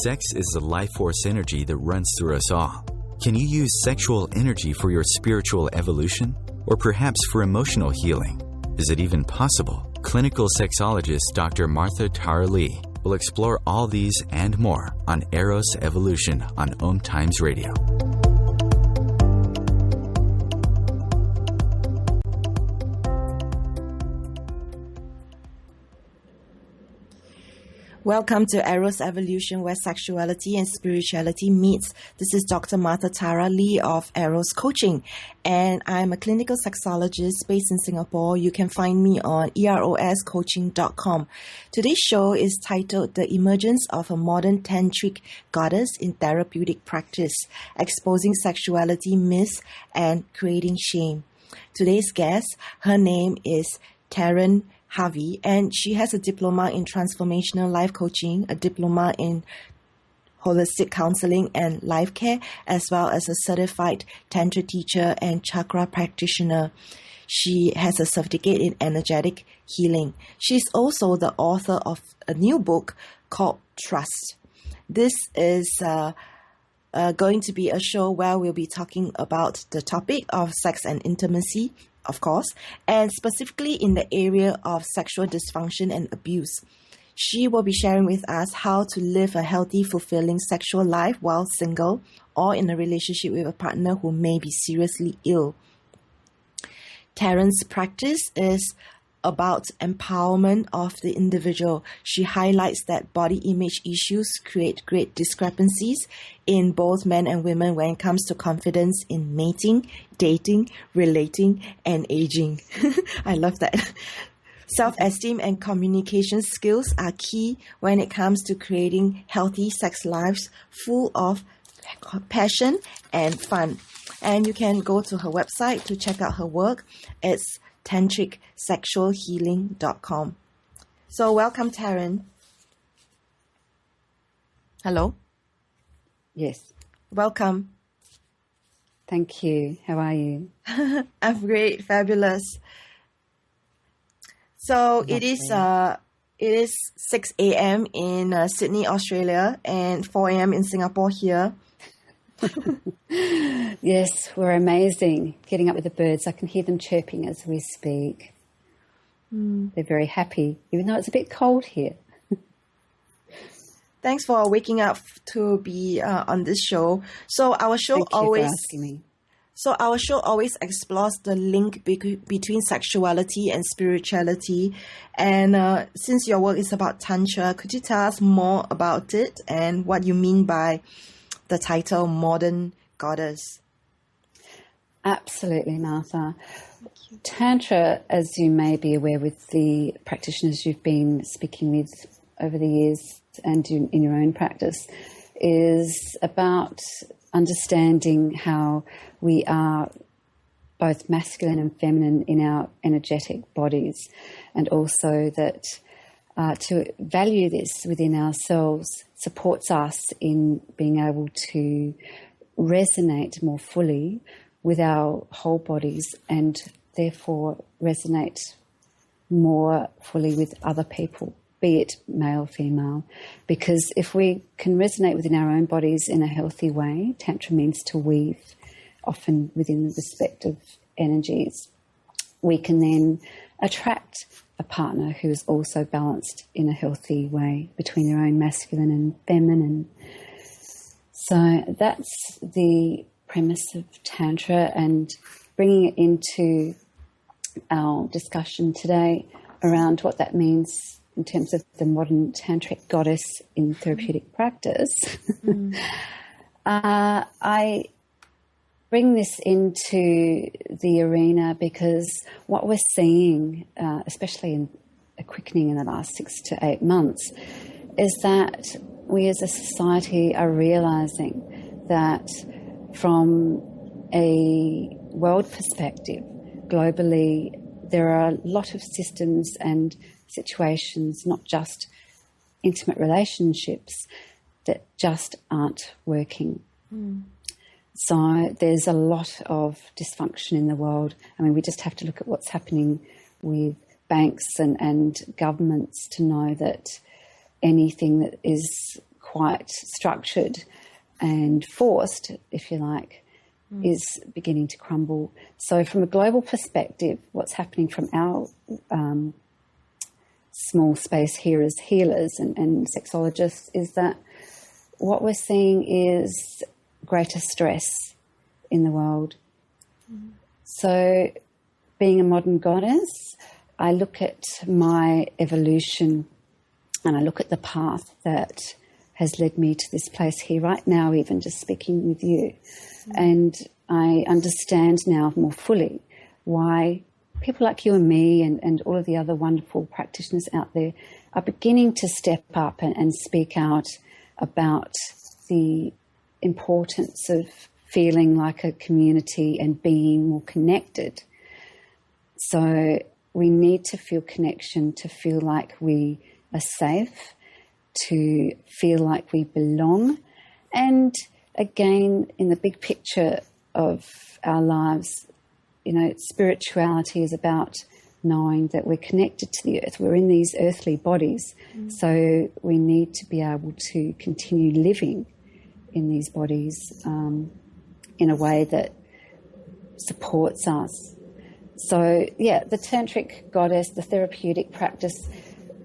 Sex is the life force energy that runs through us all. Can you use sexual energy for your spiritual evolution? Or perhaps for emotional healing? Is it even possible? Clinical sexologist Dr. Martha Tara Lee will explore all these and more on Eros Evolution on Om Times Radio. Welcome to Eros Evolution, where sexuality and spirituality meets. This is Dr. Martha Tara Lee of Eros Coaching, and I'm a clinical sexologist based in Singapore. You can find me on eroscoaching.com. Today's show is titled The Emergence of a Modern Tantric Goddess in Therapeutic Practice, Exposing Sexuality Myths and Creating Shame. Today's guest, her name is Taryn Harvey, and she has a diploma in transformational life coaching, a diploma in holistic counseling and life care, as well as a certified tantra teacher and chakra practitioner. She has a certificate in energetic healing. She's also the author of a new book called Trust. This is going to be a show where we'll be talking about the topic of sex and intimacy, of course, and specifically in the area of sexual dysfunction and abuse. She will be sharing with us how to live a healthy, fulfilling sexual life while single or in a relationship with a partner who may be seriously ill. Taryn's practice is about empowerment of the individual. She highlights that body image issues create great discrepancies in both men and women when it comes to confidence in mating, dating, relating, and aging. I love that. Self-esteem and communication skills are key when it comes to creating healthy sex lives full of passion and fun. And you can go to her website to check out her work. It's tantricsexualhealing.com. So welcome, Taryn. Hello. Yes. Welcome. Thank you. How are you? I'm great. Fabulous. So Lovely. it is 6 a.m. in Sydney, Australia, and 4 a.m. in Singapore here. Yes, we're amazing. Getting up with the birds. I can hear them chirping as we speak. They're very happy, even though it's a bit cold here. Thanks for waking up to be on this show. So our show Thank you for asking me. So our show always explores the link between sexuality and spirituality. And since your work is about Tantra, could you tell us more about it and what you mean by the title Modern Goddess? Absolutely, Martha. Tantra, as you may be aware with the practitioners you've been speaking with over the years and in your own practice, is about understanding how we are both masculine and feminine in our energetic bodies, and also that to value this within ourselves supports us in being able to resonate more fully with our whole bodies and therefore resonate more fully with other people, be it male, female. Because if we can resonate within our own bodies in a healthy way, Tantra means to weave, often within the respective energies, we can then attract a partner who is also balanced in a healthy way between their own masculine and feminine. So that's the premise of Tantra, and bringing it into our discussion today around what that means in terms of the modern tantric goddess in therapeutic practice. I bring this into the arena because what we're seeing, especially in a quickening in the last 6 to 8 months, is that we as a society are realising that from a world perspective, globally, there are a lot of systems and situations, not just intimate relationships, that just aren't working. So there's a lot of dysfunction in the world. I mean, we just have to look at what's happening with banks and governments to know that anything that is quite structured and forced, if you like, is beginning to crumble. So from a global perspective, what's happening from our small space here as healers and sexologists is that what we're seeing is greater stress in the world. So being a modern goddess, I look at my evolution and I look at the path that has led me to this place here right now, even just speaking with you. And I understand now more fully why people like you and me and all of the other wonderful practitioners out there are beginning to step up and speak out about the importance of feeling like a community and being more connected. So we need to feel connection, to feel like we are safe, to feel like we belong. And again, in the big picture of our lives, you know, spirituality is about knowing that we're connected to the earth. We're in these earthly bodies. So we need to be able to continue living in these bodies in a way that supports us. So, yeah, the Tantric Goddess, the therapeutic practice,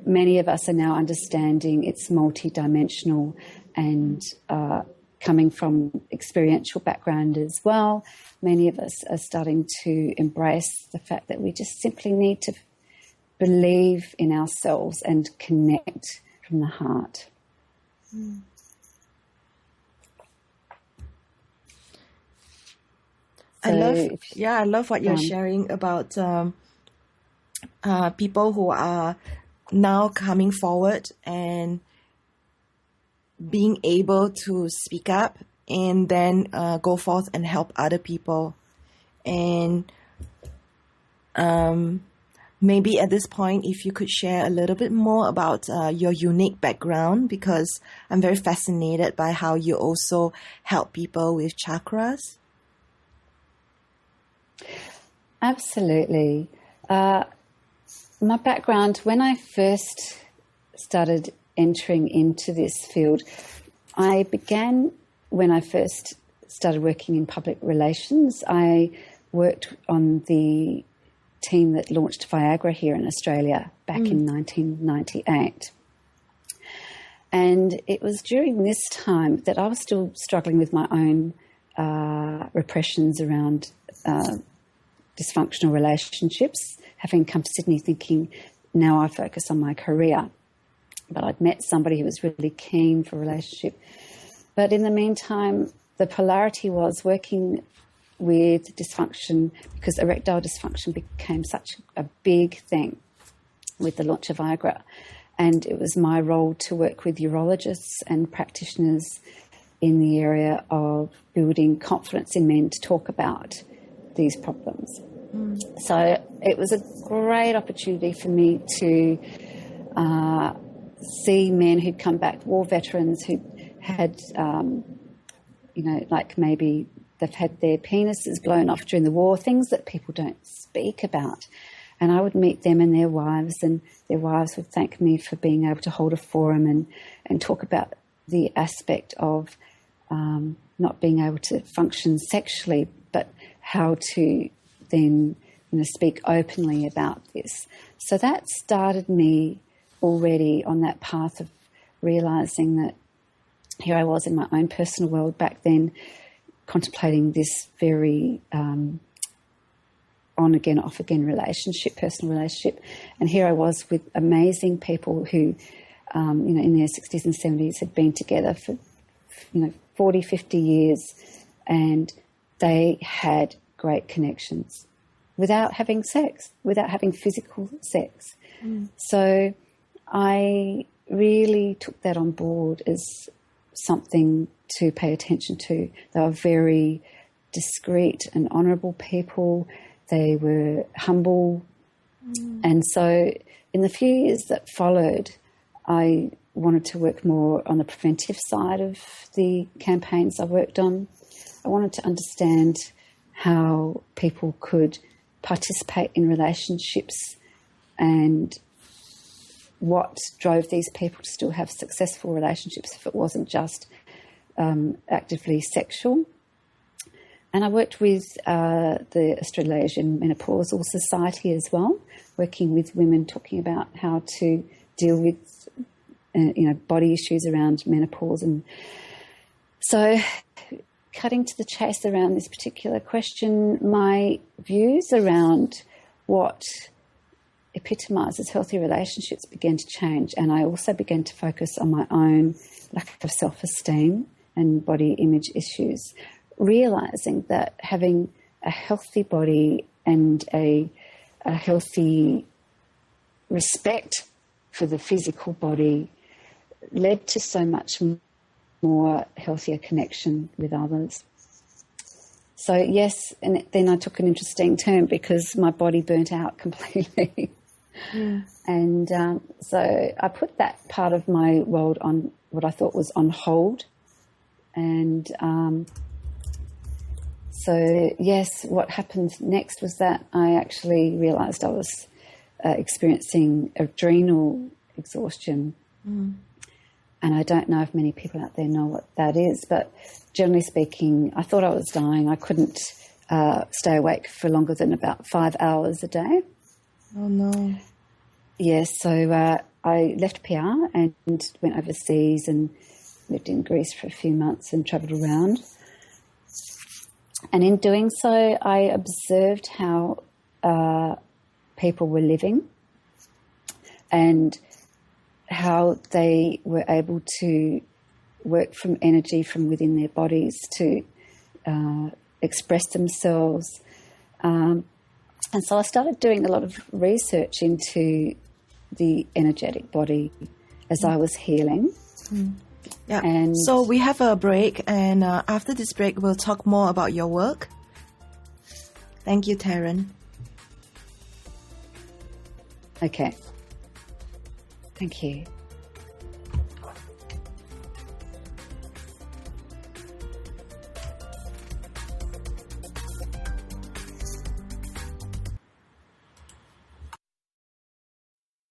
many of us are now understanding it's multidimensional and coming from experiential background as well. Many of us are starting to embrace the fact that we just simply need to believe in ourselves and connect from the heart. I love what you're sharing about people who are now coming forward and being able to speak up and then go forth and help other people. And maybe at this point, if you could share a little bit more about your unique background, because I'm very fascinated by how you also help people with chakras. Absolutely. My background, when I first started entering into this field, I began when I first started working in public relations. I worked on the team that launched Viagra here in Australia back in 1998. And it was during this time that I was still struggling with my own repressions around dysfunctional relationships, having come to Sydney thinking, now I focus on my career. But I'd met somebody who was really keen for a relationship. But in the meantime, the polarity was working with dysfunction, because erectile dysfunction became such a big thing with the launch of Viagra. And it was my role to work with urologists and practitioners in the area of building confidence in men to talk about these problems. So it was a great opportunity for me to see men who'd come back, war veterans who had, like maybe they've had their penises blown off during the war, things that people don't speak about. And I would meet them and their wives would thank me for being able to hold a forum and talk about the aspect of not being able to function sexually, but how to then speak openly about this. So that started me already on that path of realising that here I was in my own personal world back then, contemplating this very on-again, off-again relationship, personal relationship. And here I was with amazing people who, in their 60s and 70s had been together for, 40, 50 years, and they had great connections without having sex, without having physical sex. So I really took that on board as something to pay attention to. They were very discreet and honourable people. They were humble. And so in the few years that followed, I wanted to work more on the preventive side of the campaigns I worked on. I wanted to understand how people could participate in relationships and what drove these people to still have successful relationships if it wasn't just actively sexual. And I worked with the Australasian Menopausal Society as well, working with women, talking about how to deal with body issues around menopause. And so, cutting to the chase around this particular question, my views around what epitomizes healthy relationships began to change, and I also began to focus on my own lack of self-esteem and body image issues, realizing that having a healthy body and a healthy respect for the physical body led to so much more healthier connection with others. So yes, and then I took an interesting turn because my body burnt out completely. Yeah. And so I put that part of my world on what I thought was on hold. And so, yes, what happened next was that I actually realised I was experiencing adrenal exhaustion. Mm. And I don't know if many people out there know what that is, but generally speaking, I thought I was dying. I couldn't stay awake for longer than about 5 hours a day. Oh, no. Yes, so I left PR and went overseas and lived in Greece for a few months and travelled around. And in doing so, I observed how people were living and how they were able to work from energy from within their bodies to express themselves. And so I started doing a lot of research into the energetic body as I was healing. Mm. Yeah. And so we have a break, and after this break, we'll talk more about your work. Thank you, Taryn. Okay. Thank you.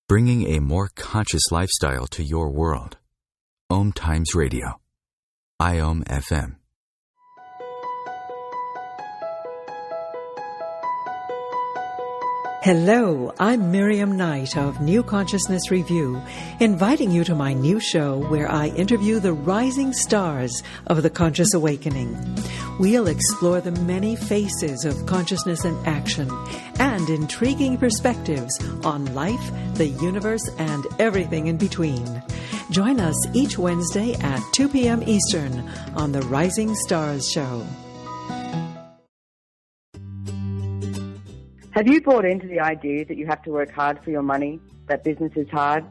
Bringing a more conscious lifestyle to your world. Om Times Radio. IOM FM. Hello, I'm Miriam Knight of New Consciousness Review, inviting you to my new show where I interview the rising stars of the conscious awakening. We'll explore the many faces of consciousness and action and intriguing perspectives on life, the universe, and everything in between. Join us each Wednesday at 2 p.m. Eastern on the Rising Stars Show. Have you bought into the idea that you have to work hard for your money, that business is hard?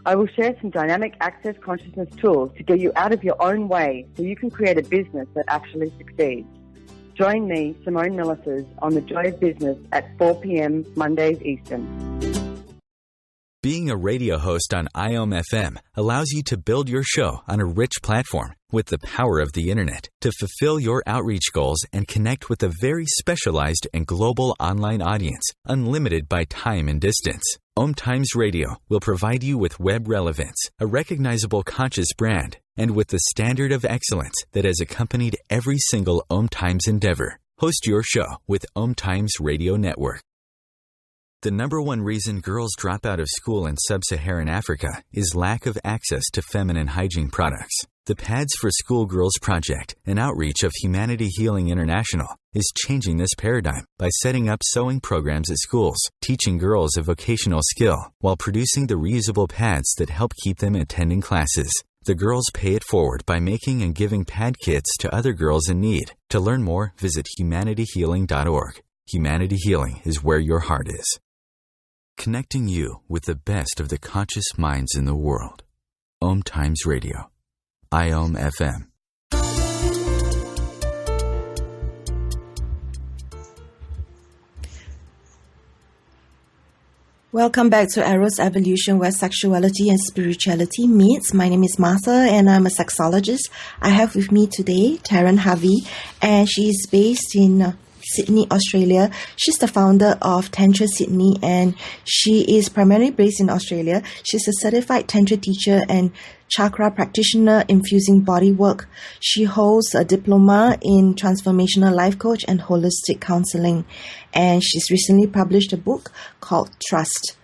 I will share some dynamic access consciousness tools to get you out of your own way so you can create a business that actually succeeds. Join me, Simone Millisers, on The Joy of Business at 4 p.m. Mondays Eastern. Being a radio host on IOM FM allows you to build your show on a rich platform with the power of the internet to fulfill your outreach goals and connect with a very specialized and global online audience, unlimited by time and distance. Om Times Radio will provide you with web relevance, a recognizable conscious brand, and with the standard of excellence that has accompanied every single Om Times endeavor. Host your show with Om Times Radio Network. The number one reason girls drop out of school in sub-Saharan Africa is lack of access to feminine hygiene products. The Pads for Schoolgirls Project, an outreach of Humanity Healing International, is changing this paradigm by setting up sewing programs at schools, teaching girls a vocational skill, while producing the reusable pads that help keep them attending classes. The girls pay it forward by making and giving pad kits to other girls in need. To learn more, visit humanityhealing.org. Humanity Healing is where your heart is. Connecting you with the best of the conscious minds in the world. Om Times Radio. IOM FM. Welcome back to Eros Evolution, where sexuality and spirituality meets. My name is Martha, and I'm a sexologist. I have with me today Taryn Harvey, and she is based in Sydney, Australia. She's the founder of Tantra Sydney, and she is primarily based in Australia. She's a certified Tantra teacher and chakra practitioner infusing body work. She holds a diploma in transformational life coach and holistic counseling, and she's recently published a book called Trust.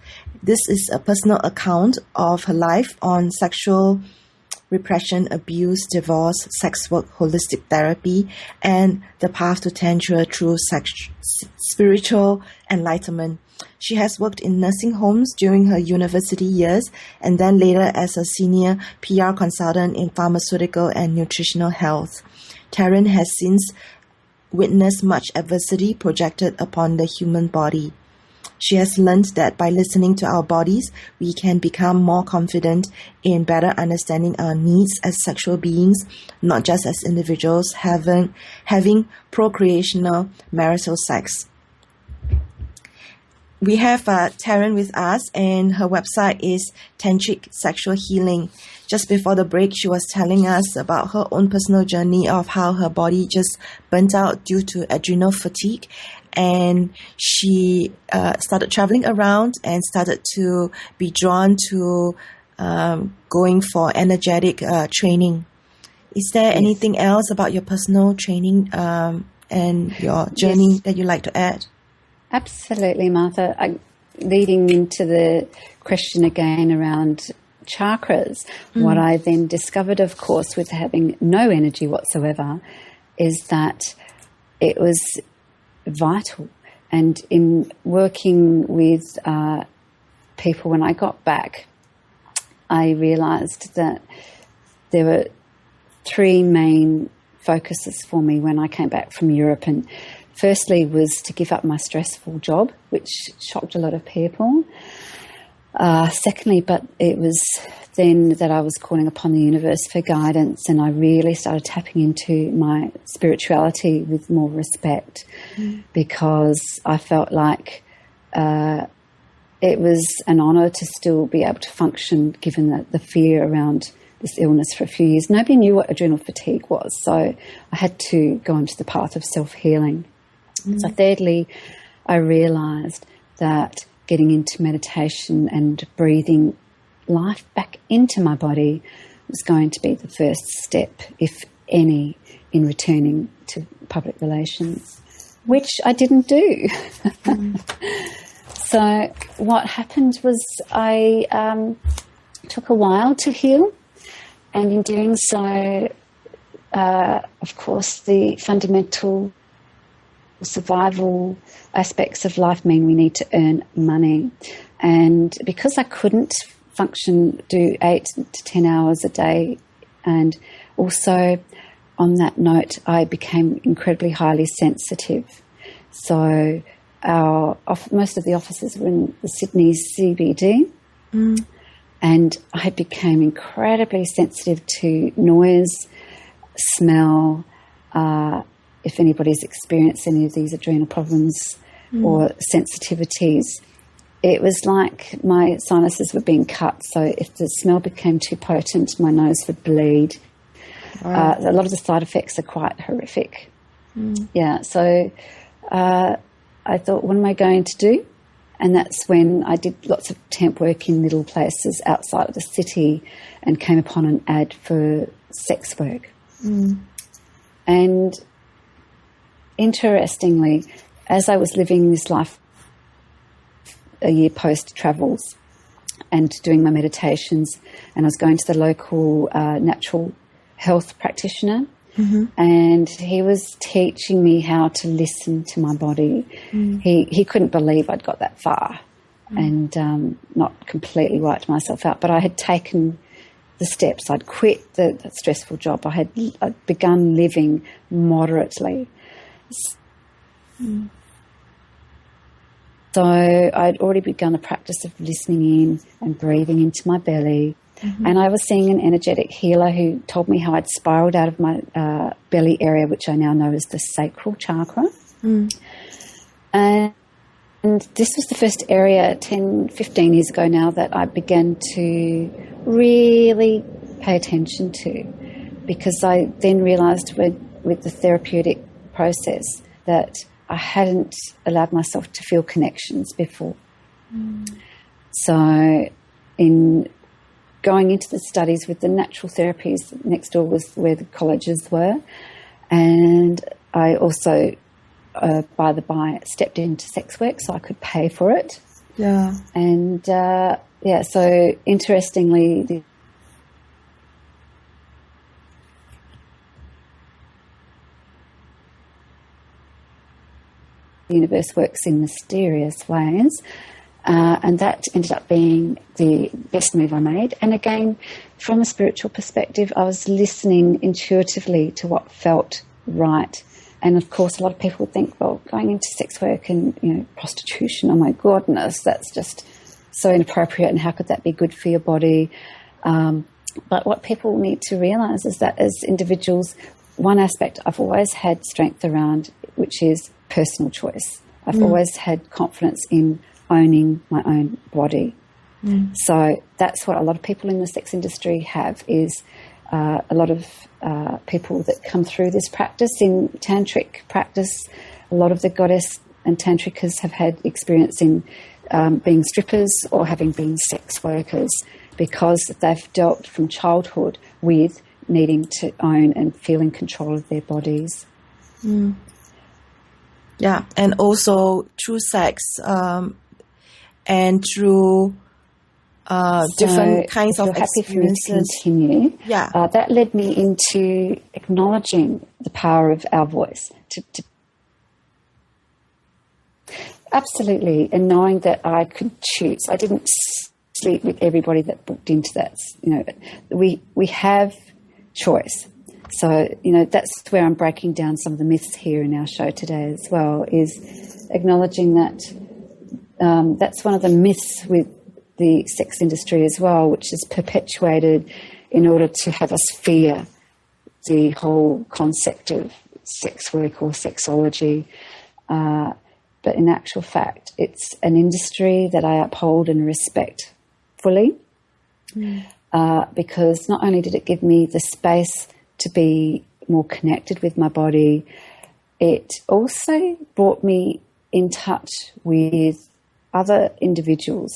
This is a personal account of her life on sexual repression, abuse, divorce, sex work, holistic therapy, and the path to Tantra through spiritual enlightenment. She has worked in nursing homes during her university years and then later as a senior PR consultant in pharmaceutical and nutritional health. Taryn has since witnessed much adversity projected upon the human body. She has learned that by listening to our bodies, we can become more confident in better understanding our needs as sexual beings, not just as individuals having procreational marital sex. We have Taryn with us, and her website is Tantric Sexual Healing. Just before the break, she was telling us about her own personal journey of how her body just burnt out due to adrenal fatigue. And she started traveling around and started to be drawn to going for energetic training. Is there anything else about your personal training and your journey that you'd like to add? Absolutely, Martha. Leading into the question again around chakras, what I then discovered, of course, with having no energy whatsoever, is that it was vital. And in working with people, when I got back, I realised that there were three main focuses for me when I came back from Europe. And firstly was to give up my stressful job, which shocked a lot of people. Secondly, but it was then that I was calling upon the universe for guidance, and I really started tapping into my spirituality with more respect because I felt like it was an honour to still be able to function given the fear around this illness for a few years. Nobody knew what adrenal fatigue was, so I had to go into the path of self-healing. So thirdly, I realised that getting into meditation and breathing life back into my body was going to be the first step, if any, in returning to public relations, which I didn't do. So what happened was I took a while to heal, and in doing so, of course, the fundamental survival aspects of life mean we need to earn money. And because I couldn't do 8 to 10 hours a day, and also on that note, I became incredibly highly sensitive. So most of the offices were in the Sydney CBD, and I became incredibly sensitive to noise, smell. If anybody's experienced any of these adrenal problems or sensitivities, it was like my sinuses were being cut. So if the smell became too potent, my nose would bleed. Wow. A lot of the side effects are quite horrific. Yeah, so I thought, what am I going to do? And that's when I did lots of temp work in little places outside of the city and came upon an ad for sex work. And interestingly, as I was living this life a year post-travels and doing my meditations, and I was going to the local natural health practitioner, and he was teaching me how to listen to my body. He couldn't believe I'd got that far and not completely wiped myself out, but I had taken the steps. I'd quit the stressful job. I'd begun living moderately. So I'd already begun a practice of listening in and breathing into my belly. And I was seeing an energetic healer who told me how I'd spiraled out of my belly area, which I now know as the sacral chakra. And this was the first area 10, 15 years ago now that I began to really pay attention to, because I then realised with the therapeutic process that I hadn't allowed myself to feel connections before. So in going into the studies with the natural therapies, next door was where the colleges were. And I also, by the by, stepped into sex work so I could pay for it. Yeah. And, so interestingly, the universe works in mysterious ways. And that ended up being the best move I made. And again, from a spiritual perspective, I was listening intuitively to what felt right. And of course, a lot of people think, well, going into sex work and, prostitution, oh my goodness, that's just so inappropriate. And how could that be good for your body? But what people need to realize is that as individuals, one aspect I've always had strength around, which is personal choice. I've always had confidence in owning my own body. So that's what a lot of people in the sex industry have, is a lot of people that come through this practice in tantric practice. A lot of the goddess and tantricas have had experience in being strippers or having been sex workers, because they've dealt from childhood with needing to own and feel in control of their bodies. Yeah, and also through sex and through different kinds of experiences. Happy for me to continue. Yeah. That led me into acknowledging the power of our voice. Absolutely, and knowing that I could choose. I didn't sleep with everybody that booked into that. We have choice. So, that's where I'm breaking down some of the myths here in our show today as well, is acknowledging that that's one of the myths with the sex industry as well, which is perpetuated in order to have us fear the whole concept of sex work or sexology. But in actual fact, it's an industry that I uphold and respect fully, because not only did it give me the space to be more connected with my body, it also brought me in touch with other individuals.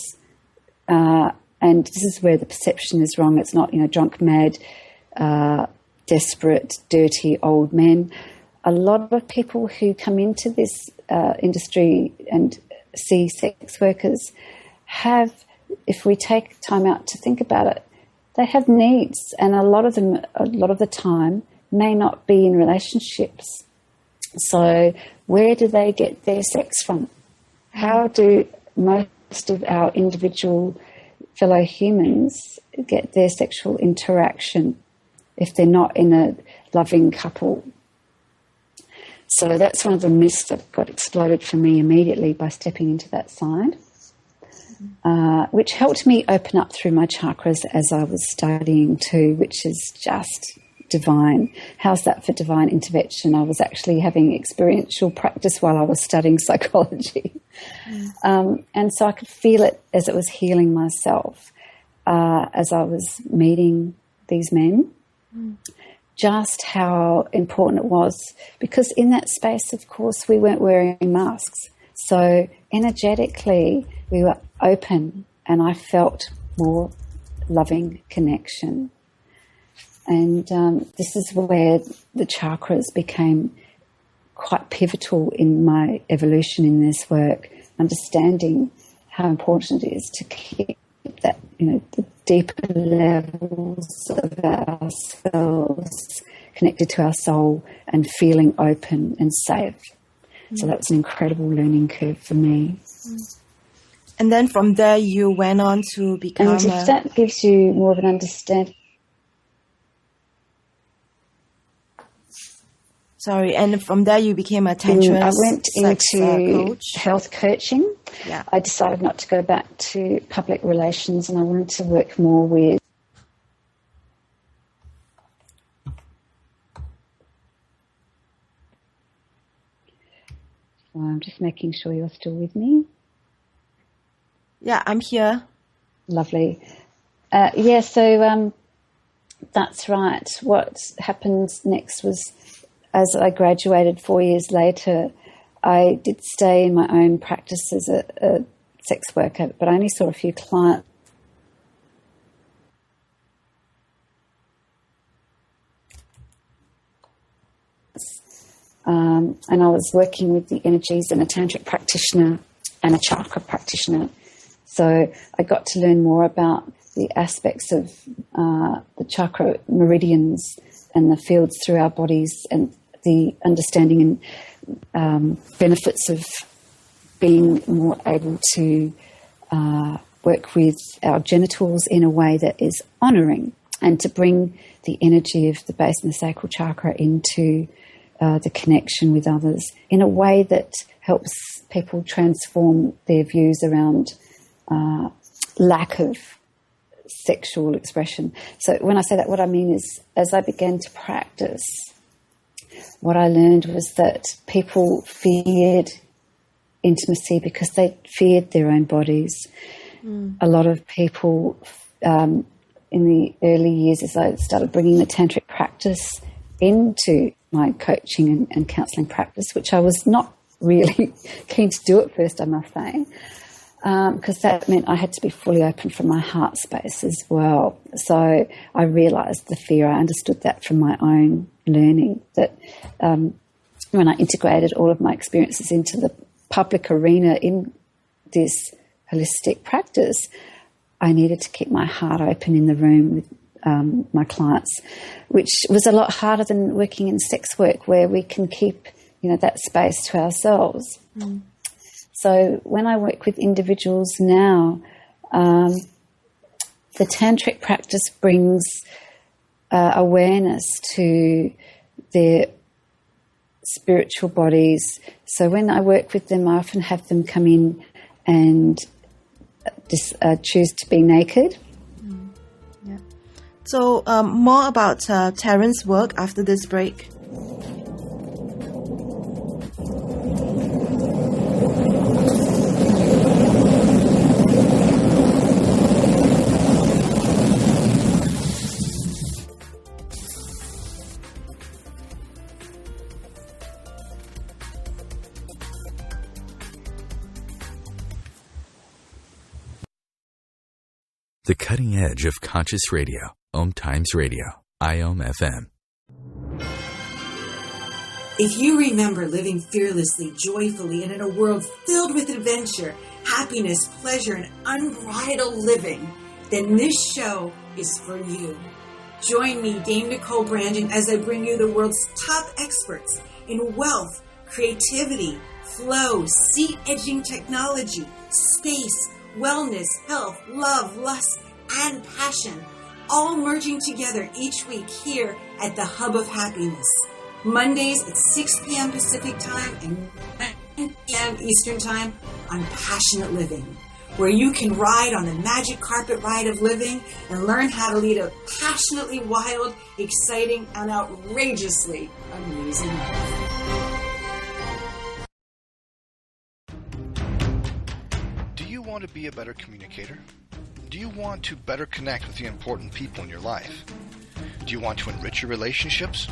And this is where the perception is wrong. It's not, drunk, mad, desperate, dirty old men. A lot of people who come into this industry and see sex workers have, if we take time out to think about it, they have needs, and a lot of them, a lot of the time, may not be in relationships. So where do they get their sex from? How do most of our individual fellow humans get their sexual interaction if they're not in a loving couple? So that's one of the myths that got exploded for me immediately by stepping into that side, which helped me open up through my chakras as I was studying too, which is just divine. How's that for divine intervention? I was actually having experiential practice while I was studying psychology. And so I could feel it as it was healing myself, as I was meeting these men, just how important it was, because in that space, of course, we weren't wearing masks. So energetically, we were open, and I felt more loving connection. And this is where the chakras became quite pivotal in my evolution in this work, understanding how important it is to keep that, the deeper levels of ourselves connected to our soul and feeling open and safe. So that was an incredible learning curve for me. And then from there, you went on to become and if that gives you more of an understanding. Sorry, and from there you became a tantra I went into coach. Health coaching. Yeah. I decided not to go back to public relations, and I wanted to work more with I'm just making sure you're still with me. Yeah, I'm here. Lovely. So that's right. What happened next was, as I graduated 4 years later, I did stay in my own practice as a sex worker, but I only saw a few clients. And I was working with the energies and a tantric practitioner and a chakra practitioner. So I got to learn more about the aspects of the chakra meridians and the fields through our bodies, and the understanding and benefits of being more able to work with our genitals in a way that is honouring, and to bring the energy of the base and the sacral chakra into the connection with others in a way that helps people transform their views around lack of sexual expression. So when I say that, what I mean is, as I began to practice, what I learned was that people feared intimacy because they feared their own bodies. A lot of people in the early years, as I started bringing the tantric practice into my coaching and counselling practice, which I was not really keen to do at first, I must say, because that meant I had to be fully open from my heart space as well. So I realised the fear. I understood that from my own learning, that when I integrated all of my experiences into the public arena in this holistic practice, I needed to keep my heart open in the room with my clients, which was a lot harder than working in sex work, where we can keep, that space to ourselves. So when I work with individuals now, the tantric practice brings awareness to their spiritual bodies. So when I work with them, I often have them come in and choose to be naked. Yeah. So more about Taryn's work after this break. The cutting edge of conscious radio. Om Times Radio. IOM FM. If you remember living fearlessly, joyfully, and in a world filled with adventure, happiness, pleasure, and unbridled living, then this show is for you. Join me, Dame Nicole Brandon, as I bring you the world's top experts in wealth, creativity, flow, seat-edging technology, space, wellness, health, love, lust, and passion, all merging together each week here at the Hub of Happiness. Mondays at 6 p.m. Pacific Time and 9 p.m. Eastern Time on Passionate Living, where you can ride on the magic carpet ride of living and learn how to lead a passionately wild, exciting, and outrageously amazing life. Do you want to be a better communicator? Do you want to better connect with the important people in your life? Do you want to enrich your relationships?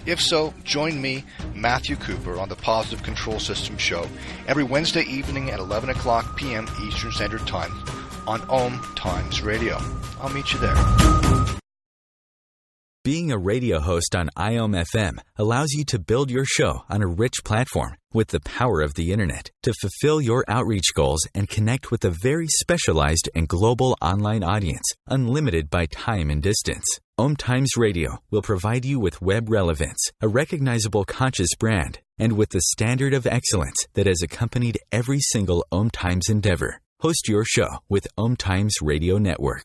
If so, join me, Matthew Cooper, on the Positive Control System Show every Wednesday evening at 11 o'clock p.m. Eastern Standard Time on Om Times Radio. I'll meet you there. Being a radio host on IOM FM allows you to build your show on a rich platform with the power of the internet to fulfill your outreach goals and connect with a very specialized and global online audience, unlimited by time and distance. Om Times Radio will provide you with web relevance, a recognizable conscious brand, and with the standard of excellence that has accompanied every single Om Times endeavor. Host your show with Om Times Radio Network.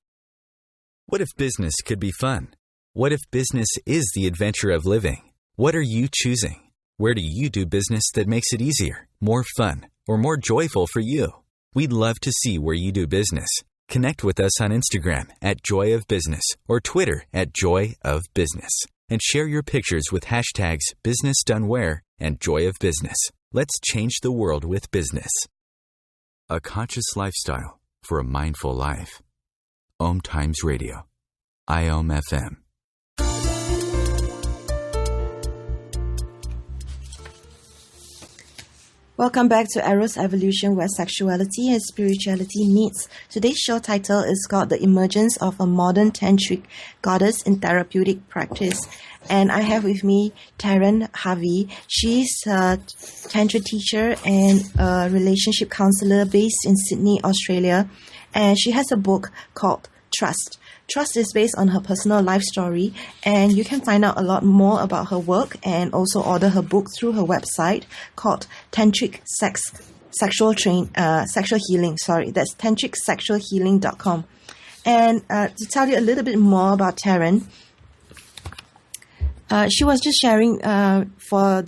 What if business could be fun? What if business is the adventure of living? What are you choosing? Where do you do business that makes it easier, more fun, or more joyful for you? We'd love to see where you do business. Connect with us on Instagram at Joy of Business or Twitter at Joy of Business, and share your pictures with hashtags BusinessDoneWhere and Joy of Business. Let's change the world with business. A conscious lifestyle for a mindful life. Om Times Radio. IOM FM. Welcome back to Eros Evolution, where sexuality and spirituality meets. Today's show title is called The Emergence of a Modern Tantric Goddess in Therapeutic Practice. And I have with me Taryn Harvey. She's a Tantra teacher and a relationship counselor based in Sydney, Australia. And she has a book called Trust. Trust is based on her personal life story, and you can find out a lot more about her work and also order her book through her website called Tantric Sexual Healing. That's tantricsexualhealing.com. And to tell you a little bit more about Taryn, she was just sharing for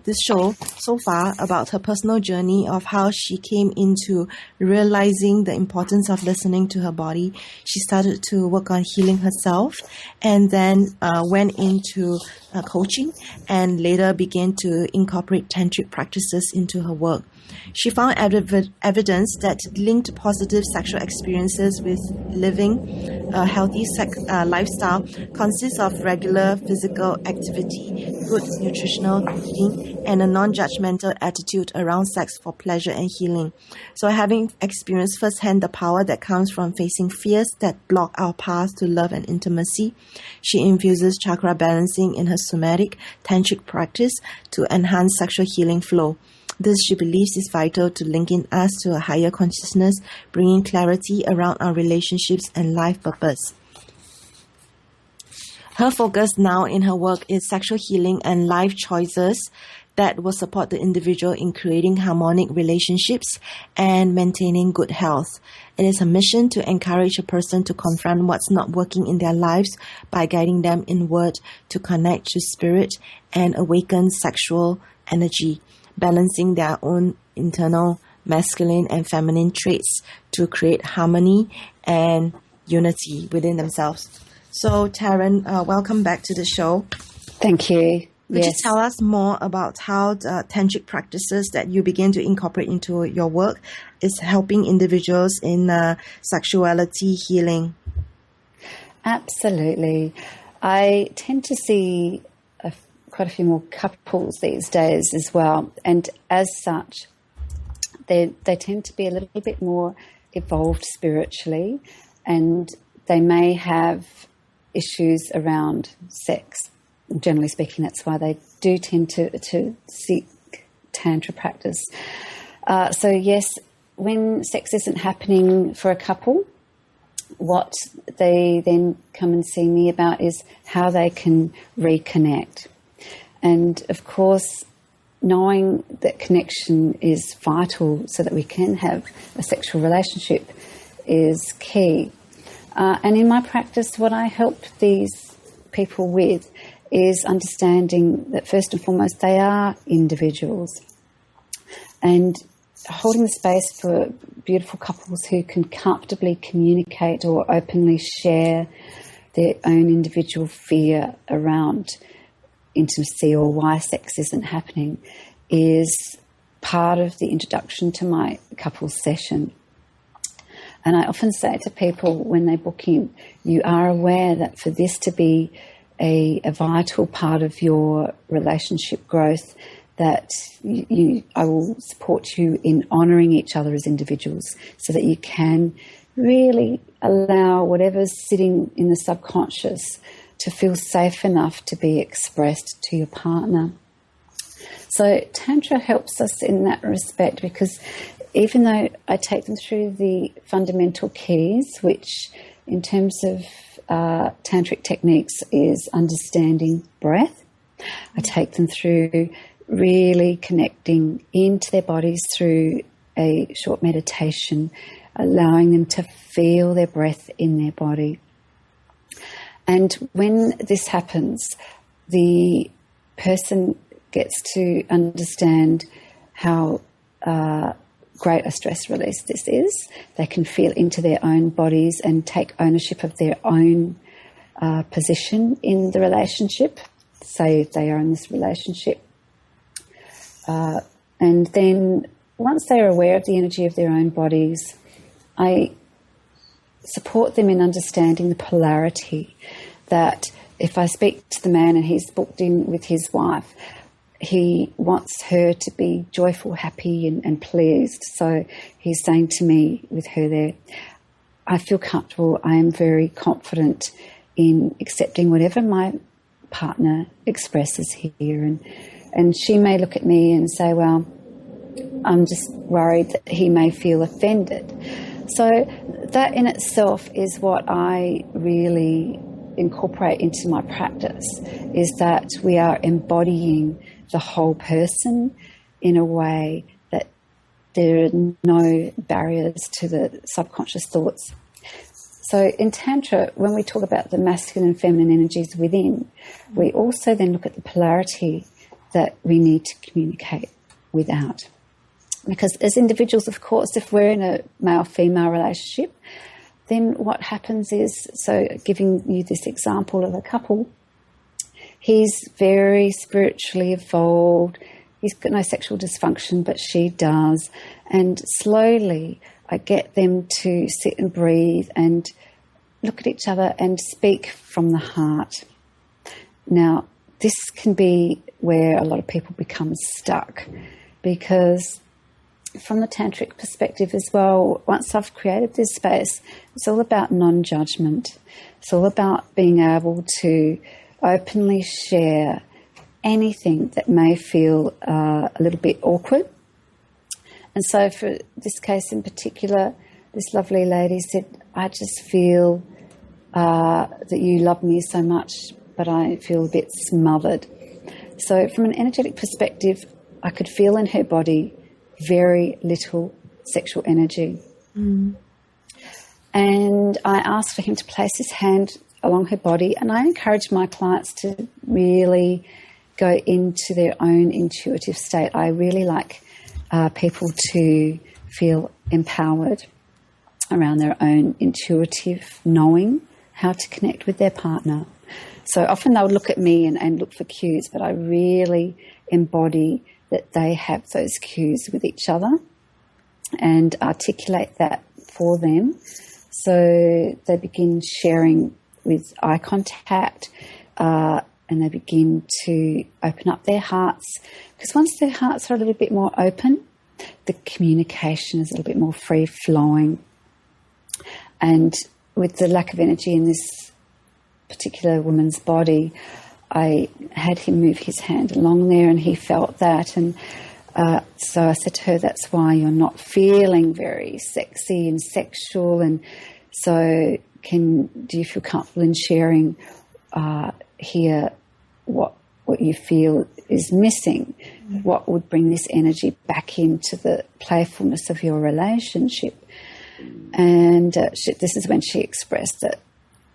this show so far about her personal journey of how she came into realizing the importance of listening to her body. She started to work on healing herself, and then went into coaching, and later began to incorporate tantric practices into her work. She found evidence that linked positive sexual experiences with living a healthy lifestyle consists of regular physical activity, good nutritional eating, and a non-judgmental attitude around sex for pleasure and healing. So having experienced firsthand the power that comes from facing fears that block our path to love and intimacy, she infuses chakra balancing in her somatic tantric practice to enhance sexual healing flow. This, she believes, is vital to linking us to a higher consciousness, bringing clarity around our relationships and life purpose. Her focus now in her work is sexual healing and life choices that will support the individual in creating harmonic relationships and maintaining good health. It is her mission to encourage a person to confront what's not working in their lives by guiding them inward to connect to spirit and awaken sexual energy, balancing their own internal masculine and feminine traits to create harmony and unity within themselves. So, Taryn, welcome back to the show. Thank you. Could you tell us more about how the tantric practices that you begin to incorporate into your work is helping individuals in sexuality healing? Absolutely. I tend to see quite a few more couples these days as well, and as such they tend to be a little bit more evolved spiritually, and they may have issues around sex. Generally speaking, that's why they do tend to seek tantra practice. So yes, when sex isn't happening for a couple, what they then come and see me about is how they can reconnect. And of course, knowing that connection is vital so that we can have a sexual relationship is key. And in my practice, what I help these people with is understanding that first and foremost, they are individuals, and holding the space for beautiful couples who can comfortably communicate or openly share their own individual fear around intimacy or why sex isn't happening is part of the introduction to my couples session. And I often say to people when they book in, you are aware that for this to be a vital part of your relationship growth, that I will support you in honouring each other as individuals so that you can really allow whatever's sitting in the subconscious to feel safe enough to be expressed to your partner. So Tantra helps us in that respect, because even though I take them through the fundamental keys, which in terms of tantric techniques is understanding breath, I take them through really connecting into their bodies through a short meditation, allowing them to feel their breath in their body. And when this happens, the person gets to understand how great a stress release this is. They can feel into their own bodies and take ownership of their own position in the relationship, say if they are in this relationship. And then once they're aware of the energy of their own bodies, I support them in understanding the polarity, that if I speak to the man and he's booked in with his wife, he wants her to be joyful, happy and pleased. So he's saying to me with her there, I feel comfortable, I am very confident in accepting whatever my partner expresses here. And she may look at me and say, well, I'm just worried that he may feel offended. So that in itself is what I really incorporate into my practice, is that we are embodying the whole person in a way that there are no barriers to the subconscious thoughts. So in Tantra, when we talk about the masculine and feminine energies within, we also then look at the polarity that we need to communicate without. Because as individuals, of course, if we're in a male-female relationship, then what happens is, so giving you this example of a couple, he's very spiritually evolved, he's got no sexual dysfunction, but she does, and slowly I get them to sit and breathe and look at each other and speak from the heart. Now, this can be where a lot of people become stuck, because from the tantric perspective as well, once I've created this space, it's all about non-judgment. It's all about being able to openly share anything that may feel a little bit awkward. And so for this case in particular, this lovely lady said, I just feel that you love me so much, but I feel a bit smothered. So from an energetic perspective, I could feel in her body very little sexual energy. And I asked for him to place his hand along her body, and I encourage my clients to really go into their own intuitive state. I really like people to feel empowered around their own intuitive knowing how to connect with their partner. So often they'll look at me and look for cues, but I really embody that they have those cues with each other and articulate that for them. So they begin sharing with eye contact and they begin to open up their hearts. Because once their hearts are a little bit more open, the communication is a little bit more free-flowing. And with the lack of energy in this particular woman's body, I had him move his hand along there and he felt that. And so I said to her, that's why you're not feeling very sexy and sexual. And so do you feel comfortable in sharing here what you feel is missing? What would bring this energy back into the playfulness of your relationship? And this is when she expressed that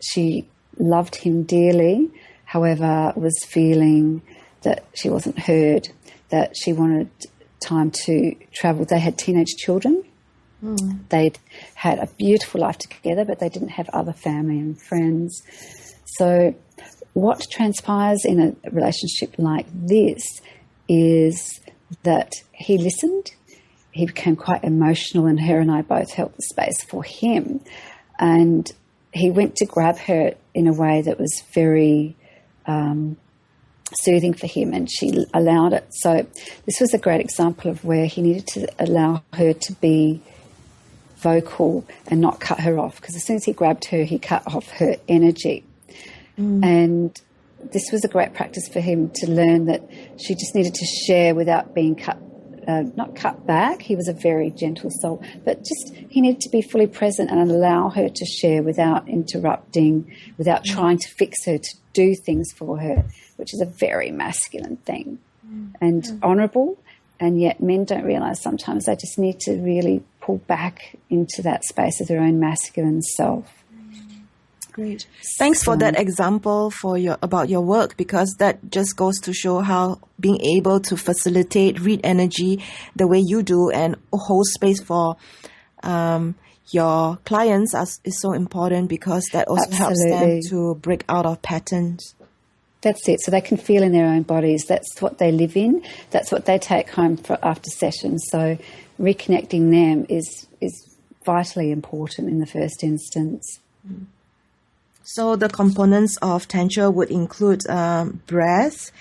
she loved him dearly, however, was feeling that she wasn't heard, that she wanted time to travel. They had teenage children. They'd had a beautiful life together, but they didn't have other family and friends. So what transpires in a relationship like this is that he listened, he became quite emotional, and her and I both held the space for him. And he went to grab her in a way that was very soothing for him, and she allowed it. So this was a great example of where he needed to allow her to be vocal and not cut her off, because as soon as he grabbed her, he cut off her energy. And this was a great practice for him to learn that she just needed to share without being not cut back. He was a very gentle soul, but just he needed to be fully present and allow her to share without interrupting, without trying to fix her, to do things for her, which is a very masculine thing and honourable. And yet men don't realise sometimes they just need to really pull back into that space of their own masculine self. Great. Thanks for that example about your work, because that just goes to show how being able to facilitate, read energy the way you do and hold space for your clients is so important, because that also helps them to break out of patterns. That's it. So they can feel in their own bodies. That's what they live in. That's what they take home for after sessions. So reconnecting them is vitally important in the first instance. So the components of Tantra would include breath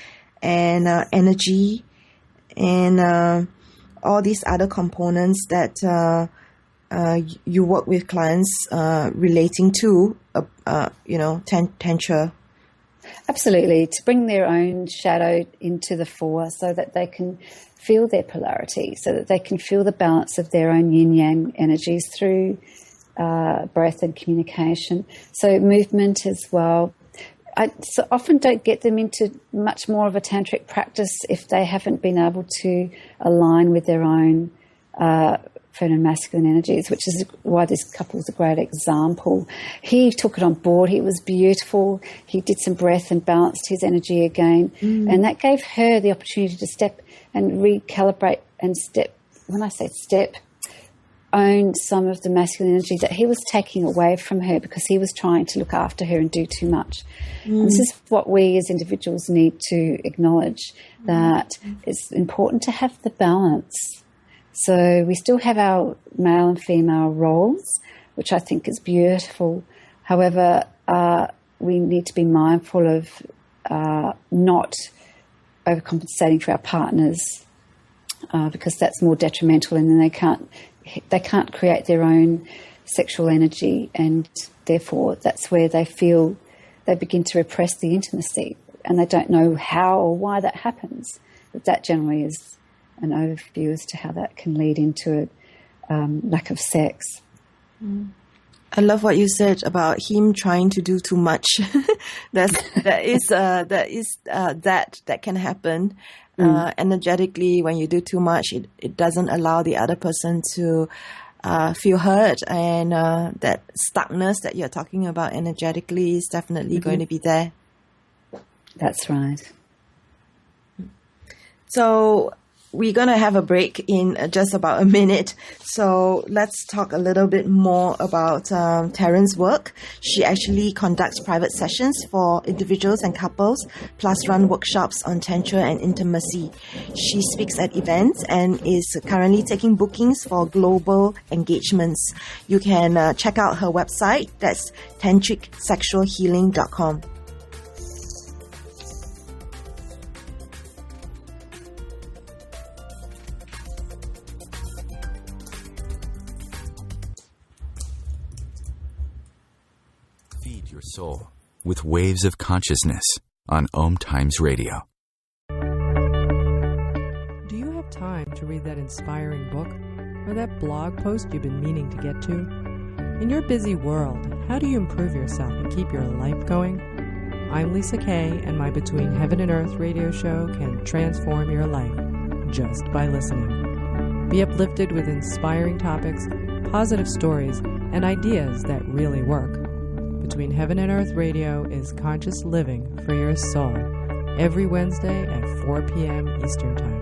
and energy and all these other components that you work with clients relating to, Tantra. Absolutely, to bring their own shadow into the fore so that they can feel their polarity, so that they can feel the balance of their own yin-yang energies through breath and communication. So movement as well. I so often don't get them into much more of a tantric practice if they haven't been able to align with their own feminine and masculine energies, which is why this couple is a great example. He took it on board. He was beautiful. He did some breath and balanced his energy again. And that gave her the opportunity to step and recalibrate and step, when I say step, own some of the masculine energy that he was taking away from her because he was trying to look after her and do too much. And this is what we as individuals need to acknowledge, that it's important to have the balance. So we still have our male and female roles, which I think is beautiful. However, we need to be mindful of not overcompensating for our partners because that's more detrimental, and then they can't create their own sexual energy, and therefore that's where they feel they begin to repress the intimacy, and they don't know how or why that happens. But that generally is an overview as to how that can lead into a lack of sex. I love what you said about him trying to do too much. that can happen. Energetically, when you do too much, it doesn't allow the other person to feel hurt, and that stuckness that you're talking about energetically is definitely going to be there. That's right. So we're going to have a break in just about a minute. So let's talk a little bit more about Taryn's work. She actually conducts private sessions for individuals and couples, plus run workshops on Tantra and intimacy. She speaks at events and is currently taking bookings for global engagements. You can check out her website. That's tantricsexualhealing.com. Feed your soul with waves of consciousness on Om Times Radio. Do you have time to read that inspiring book or that blog post you've been meaning to get to? In your busy world, how do you improve yourself and keep your life going? I'm Lisa Kay, and my Between Heaven and Earth radio show can transform your life just by listening. Be uplifted with inspiring topics, positive stories, and ideas that really work. Between Heaven and Earth Radio is conscious living for your soul, every Wednesday at 4 p.m. Eastern Time.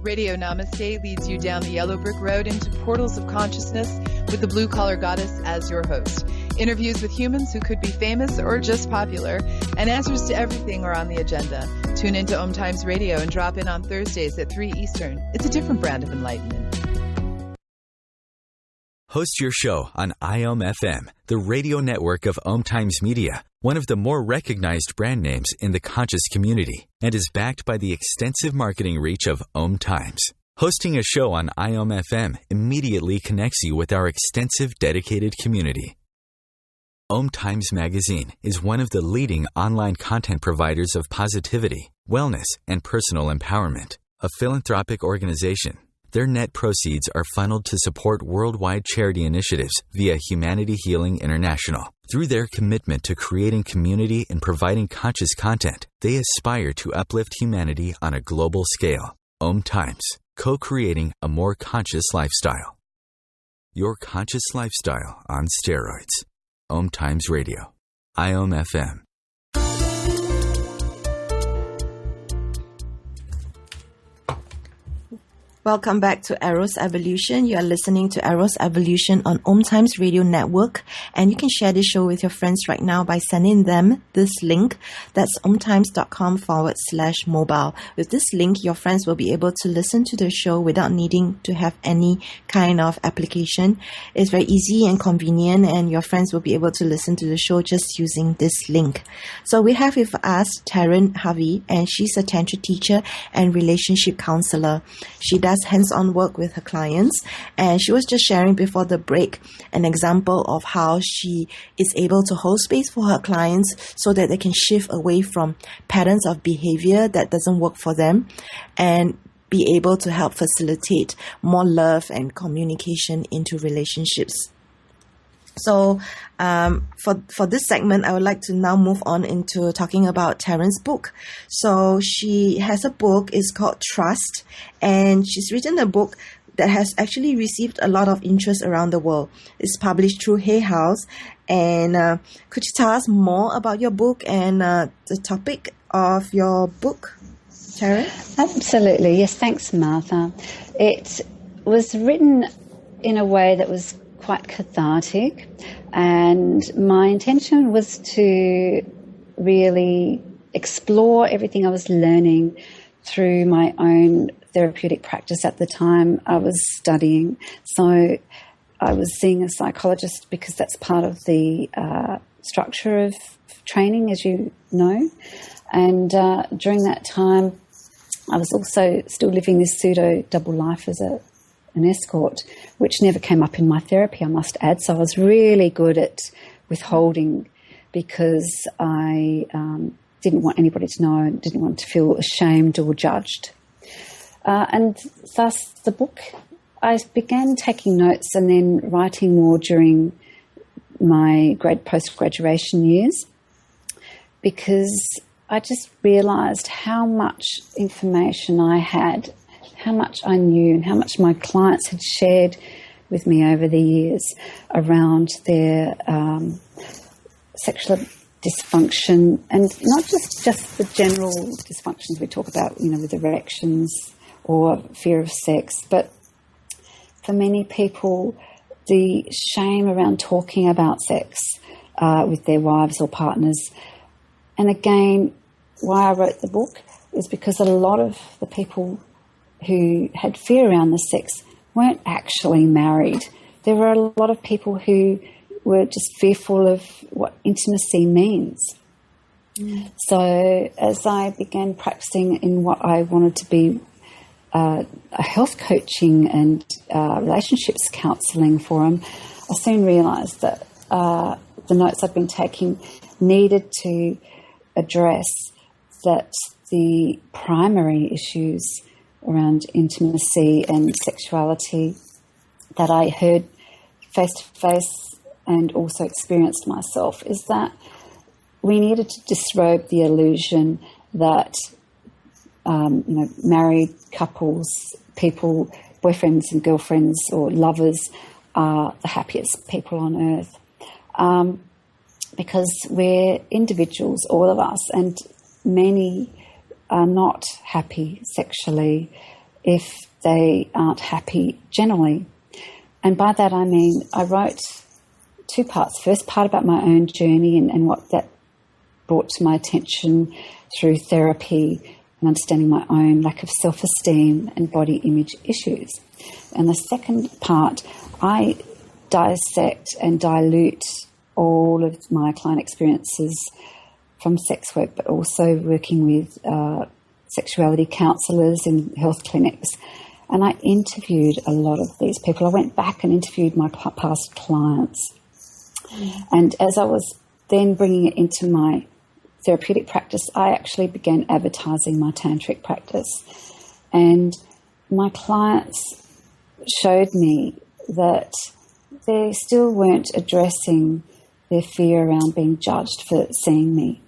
Radio Namaste leads you down the yellow brick road into portals of consciousness with the Blue Collar Goddess as your host. Interviews with humans who could be famous or just popular, and answers to everything are on the agenda. Tune into Om Times Radio and drop in on Thursdays at 3 Eastern. It's a different brand of enlightenment. Host your show on IOM FM, the radio network of Om Times Media, one of the more recognized brand names in the conscious community, and is backed by the extensive marketing reach of Om Times. Hosting a show on IOM FM immediately connects you with our extensive dedicated community. Om Times Magazine is one of the leading online content providers of positivity, wellness, and personal empowerment, a philanthropic organization. Their net proceeds are funneled to support worldwide charity initiatives via Humanity Healing International. Through their commitment to creating community and providing conscious content, they aspire to uplift humanity on a global scale. Om Times, co-creating a more conscious lifestyle. Your conscious lifestyle on steroids. Om Times Radio. IOM FM. Welcome back to Eros Evolution. You are listening to Eros Evolution on Om Times Radio Network, and you can share this show with your friends right now by sending them this link. That's omtimes.com/mobile. With this link, your friends will be able to listen to the show without needing to have any kind of application. It's very easy and convenient, and your friends will be able to listen to the show just using this link. So we have with us Taryn Harvey, and she's a Tantra teacher and relationship counselor. She does hands-on work with her clients, and she was just sharing before the break an example of how she is able to hold space for her clients so that they can shift away from patterns of behavior that doesn't work for them and be able to help facilitate more love and communication into relationships. So for this segment, I would like to now move on into talking about Taryn's book. So she has a book, it's called Trust, and she's written a book that has actually received a lot of interest around the world. It's published through Hay House. And could you tell us more about your book and the topic of your book, Taryn? Absolutely. Yes, thanks, Martha. It was written in a way that was quite cathartic, and my intention was to really explore everything I was learning through my own therapeutic practice at the time I was studying. So I was seeing a psychologist because that's part of the structure of training, as you know. And during that time, I was also still living this pseudo double life as an escort, which never came up in my therapy, I must add. So I was really good at withholding because I didn't want anybody to know, didn't want to feel ashamed or judged. And thus the book, I began taking notes and then writing more during my post-graduation years, because I just realised how much information I had, how much I knew, and how much my clients had shared with me over the years around their sexual dysfunction, and not just the general dysfunctions we talk about, with erections or fear of sex, but for many people, the shame around talking about sex with their wives or partners. And again, why I wrote the book is because a lot of the people who had fear around the sex weren't actually married. There were a lot of people who were just fearful of what intimacy means. Mm. So as I began practicing in what I wanted to be a health coaching and relationships counselling forum, I soon realised that the notes I'd been taking needed to address that the primary issues around intimacy and sexuality that I heard face-to-face and also experienced myself is that we needed to disrobe the illusion that married couples, people, boyfriends and girlfriends or lovers are the happiest people on earth. Because we're individuals, all of us, and many are not happy sexually if they aren't happy generally. And by that I mean I wrote two parts. First part about my own journey and what that brought to my attention through therapy and understanding my own lack of self-esteem and body image issues. And the second part, I dissect and dilute all of my client experiences from sex work, but also working with sexuality counsellors in health clinics. And I interviewed a lot of these people. I went back and interviewed my past clients. And as I was then bringing it into my therapeutic practice, I actually began advertising my tantric practice. And my clients showed me that they still weren't addressing their fear around being judged for seeing me.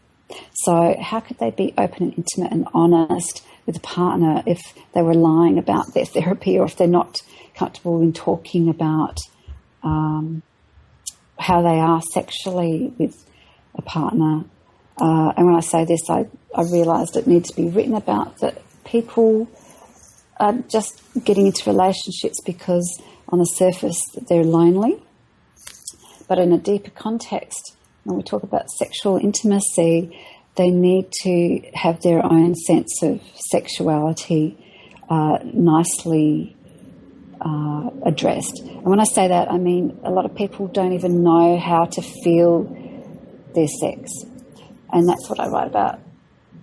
So how could they be open and intimate and honest with a partner if they were lying about their therapy, or if they're not comfortable in talking about how they are sexually with a partner? And when I say this, I realised it needs to be written about, that people just getting into relationships because on the surface they're lonely. But in a deeper context, when we talk about sexual intimacy, they need to have their own sense of sexuality nicely addressed. And when I say that, I mean a lot of people don't even know how to feel their sex. And that's what I write about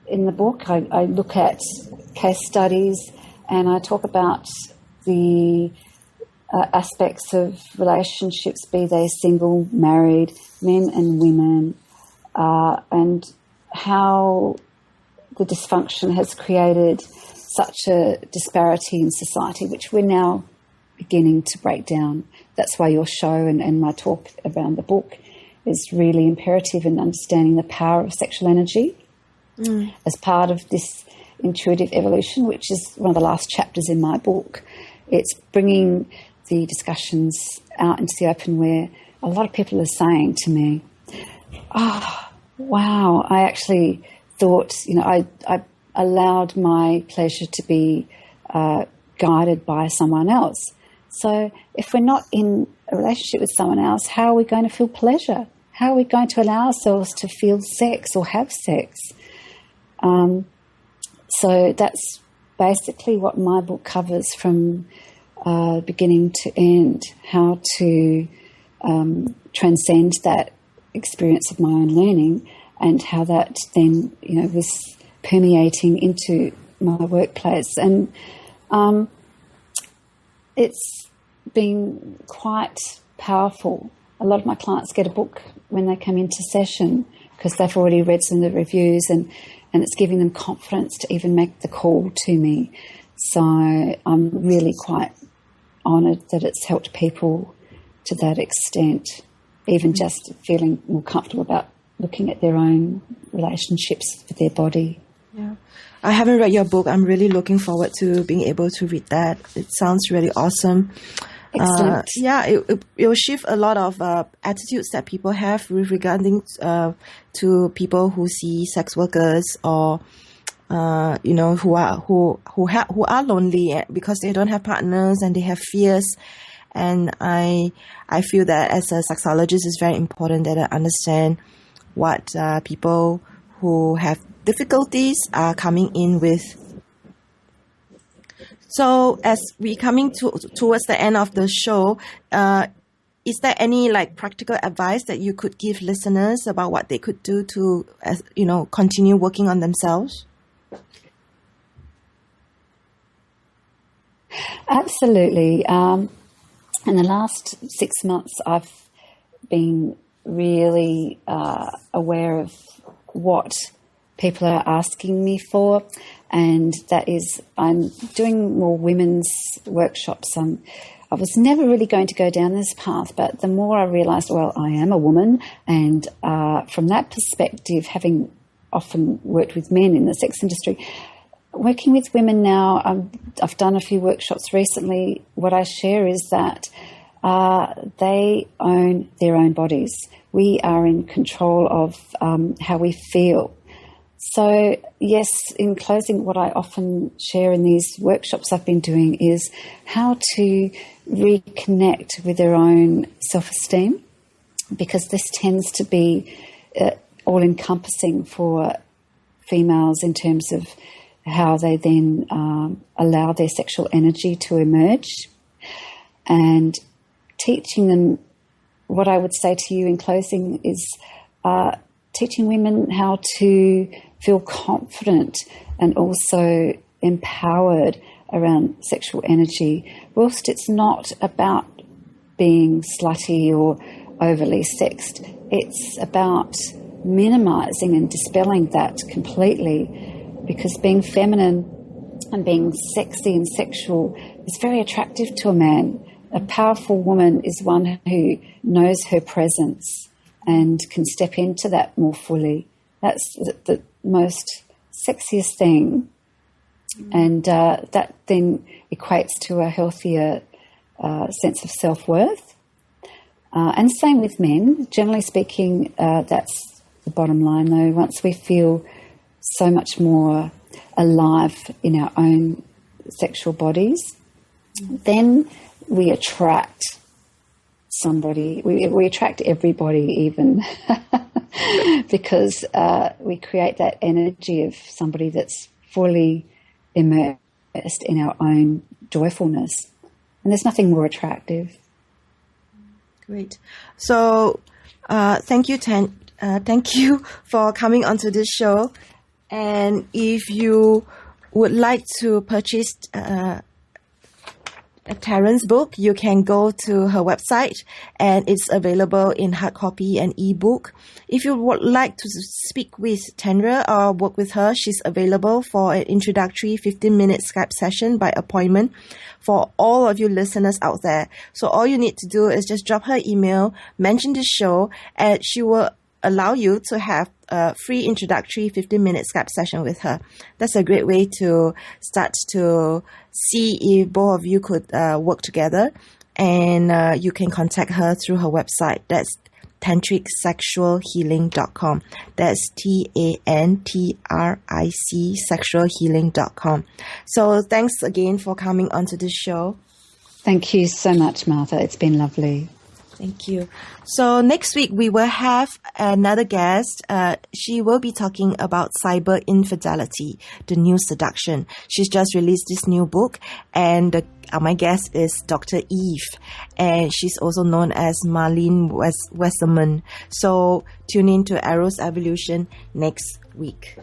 in the book. I look at case studies and I talk about the aspects of relationships, be they single, married, men and women, and how the dysfunction has created such a disparity in society, which we're now beginning to break down. That's why your show and my talk around the book is really imperative in understanding the power of sexual energy as part of this intuitive evolution, which is one of the last chapters in my book. It's bringing the discussions out into the open where a lot of people are saying to me, oh, wow, I actually thought, I allowed my pleasure to be guided by someone else. So if we're not in a relationship with someone else, how are we going to feel pleasure? How are we going to allow ourselves to feel sex or have sex? So that's basically what my book covers from beginning to end, how to transcend that experience of my own learning and how that then, was permeating into my workplace. And it's been quite powerful. A lot of my clients get a book when they come into session because they've already read some of the reviews and it's giving them confidence to even make the call to me. So I'm really quite honoured that it's helped people to that extent, even just feeling more comfortable about looking at their own relationships with their body. Yeah. I haven't read your book. I'm really looking forward to being able to read that. It sounds really awesome. Excellent. It will shift a lot of attitudes that people have with regarding to people who see sex workers or who are lonely because they don't have partners and they have fears. And I feel that as a sexologist, it's very important that I understand what people who have difficulties are coming in with. So as we coming towards the end of the show, is there any practical advice that you could give listeners about what they could do to, continue working on themselves? Absolutely. In the last 6 months, I've been really aware of what people are asking me for, and that is I'm doing more women's workshops. I was never really going to go down this path, but the more I realised, well, I am a woman, and from that perspective, having often worked with men in the sex industry, working with women now, I've done a few workshops recently. What I share is that they own their own bodies. We are in control of how we feel. So, yes, in closing, what I often share in these workshops I've been doing is how to reconnect with their own self-esteem, because this tends to be all-encompassing for females in terms of how they then allow their sexual energy to emerge, and teaching them, what I would say to you in closing is teaching women how to feel confident and also empowered around sexual energy, whilst it's not about being slutty or overly sexed. It's about minimising and dispelling that completely, because being feminine and being sexy and sexual is very attractive to a man. A powerful woman is one who knows her presence and can step into that more fully. That's the most sexiest thing. And that then equates to a healthier sense of self-worth. And same with men. Generally speaking, that's the bottom line, though. Once we feel so much more alive in our own sexual bodies, then we attract somebody. We attract everybody, even because we create that energy of somebody that's fully immersed in our own joyfulness, and there's nothing more attractive. Great. So, thank you, thank you for coming onto this show. And if you would like to purchase Taryn's book, you can go to her website, and it's available in hard copy and ebook. If you would like to speak with Tendra or work with her, she's available for an introductory 15-minute Skype session by appointment for all of you listeners out there. So all you need to do is just drop her email, mention this show, and she will allow you to have a free introductory 15-minute Skype session with her. That's a great way to start to see if both of you could work together. And you can contact her through her website. That's tantricsexualhealing.com. That's TANTRIC sexualhealing.com. So thanks again for coming onto this show. Thank you so much, Martha. It's been lovely. Thank you. So next week we will have another guest. She will be talking about cyber infidelity, the new seduction. She's just released this new book, and my guest is Dr. Eve, and she's also known as Marlene Westerman. So tune in to Eros Evolution next week.